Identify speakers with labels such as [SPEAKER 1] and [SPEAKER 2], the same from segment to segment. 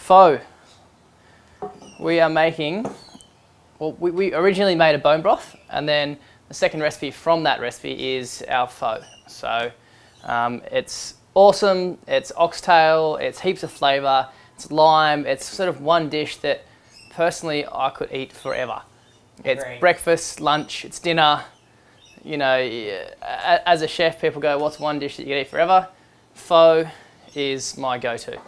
[SPEAKER 1] Pho. We are making, well, we originally made a bone broth, and then the second recipe from that recipe is our pho. So it's awesome, it's oxtail, it's heaps of flavour, it's lime, it's sort of one dish that personally I could eat forever. It's breakfast, lunch, it's dinner. You know, as a chef, people go, what's one dish that you can eat forever? Pho is my go-to.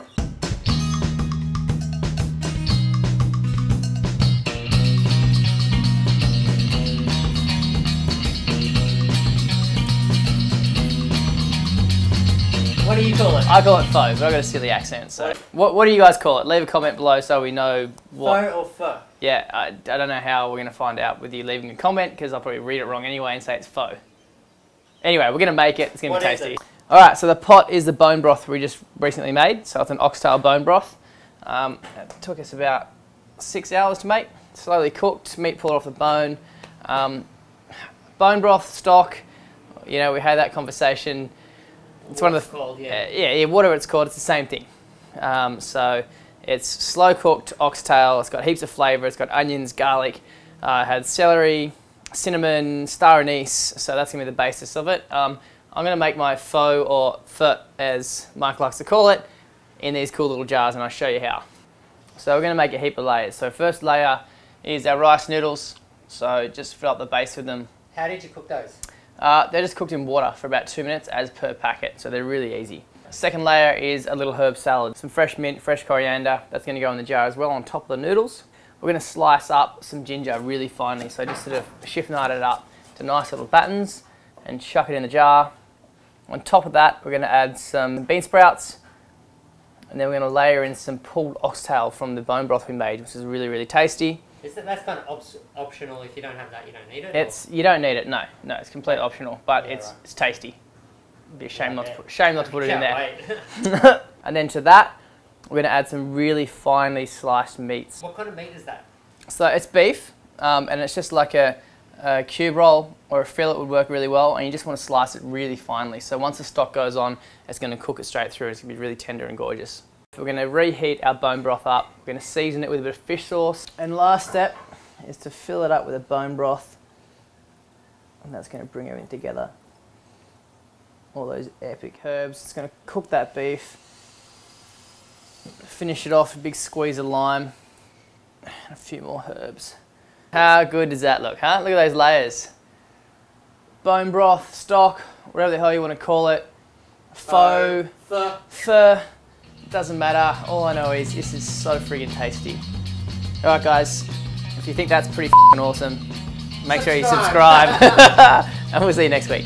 [SPEAKER 2] What do you call it?
[SPEAKER 1] I call it pho, but I've got a silly accent. So, what do you guys call it? Leave a comment below so we know what.
[SPEAKER 2] Pho or pho?
[SPEAKER 1] Yeah, I don't know how we're going to find out with you leaving a comment, because I'll probably read it wrong anyway and say it's pho. Anyway, we're going to make it. It's going to be tasty. All right, so the pot is the bone broth we just recently made. So it's an oxtail bone broth. It took us about 6 hours to make. Slowly cooked, meat pulled off the bone. Bone broth, stock. You know, we had that conversation. It's one of the
[SPEAKER 2] called,
[SPEAKER 1] yeah, whatever it's called, it's the same thing. So it's slow cooked oxtail. It's got heaps of flavour. It's got onions, garlic. It had celery, cinnamon, star anise. So that's gonna be the basis of it. I'm gonna make my pho, or pho as Mike likes to call it, in these cool little jars, and I'll show you how. So we're gonna make a heap of layers. So first layer is our rice noodles. So just fill up the base with them.
[SPEAKER 2] How did you cook those?
[SPEAKER 1] They're just cooked in water for about 2 minutes as per packet, so they're really easy. Second layer is a little herb salad. Some fresh mint, fresh coriander, that's going to go in the jar as well on top of the noodles. We're going to slice up some ginger really finely, so just sort of shift knife it up to nice little battens and chuck it in the jar. On top of that, we're going to add some bean sprouts, and then we're going to layer in some pulled oxtail from the bone broth we made, which is really, really tasty.
[SPEAKER 2] That's kind of optional. If you don't have that, you don't need it?
[SPEAKER 1] You don't need it, no, it's completely optional, but
[SPEAKER 2] yeah,
[SPEAKER 1] it's tasty. It'd be a shame not to put it in there.
[SPEAKER 2] Wait.
[SPEAKER 1] And then to that, we're going to add some really finely sliced meats.
[SPEAKER 2] What kind of meat is that?
[SPEAKER 1] So it's beef, and it's just like a cube roll or a fillet would work really well, and you just want to slice it really finely. So once the stock goes on, it's going to cook it straight through. It's going to be really tender and gorgeous. We're going to reheat our bone broth up. We're going to season it with a bit of fish sauce. And last step is to fill it up with a bone broth. And that's going to bring everything together. All those epic herbs. It's going to cook that beef. Finish it off with a big squeeze of lime. And a few more herbs. How good does that look, huh? Look at those layers. Bone broth, stock, whatever the hell you want to call it. Pho. Pho. Doesn't matter, all I know is this is so friggin' tasty. Alright guys, if you think that's pretty awesome, make sure you subscribe. And we'll see you next week.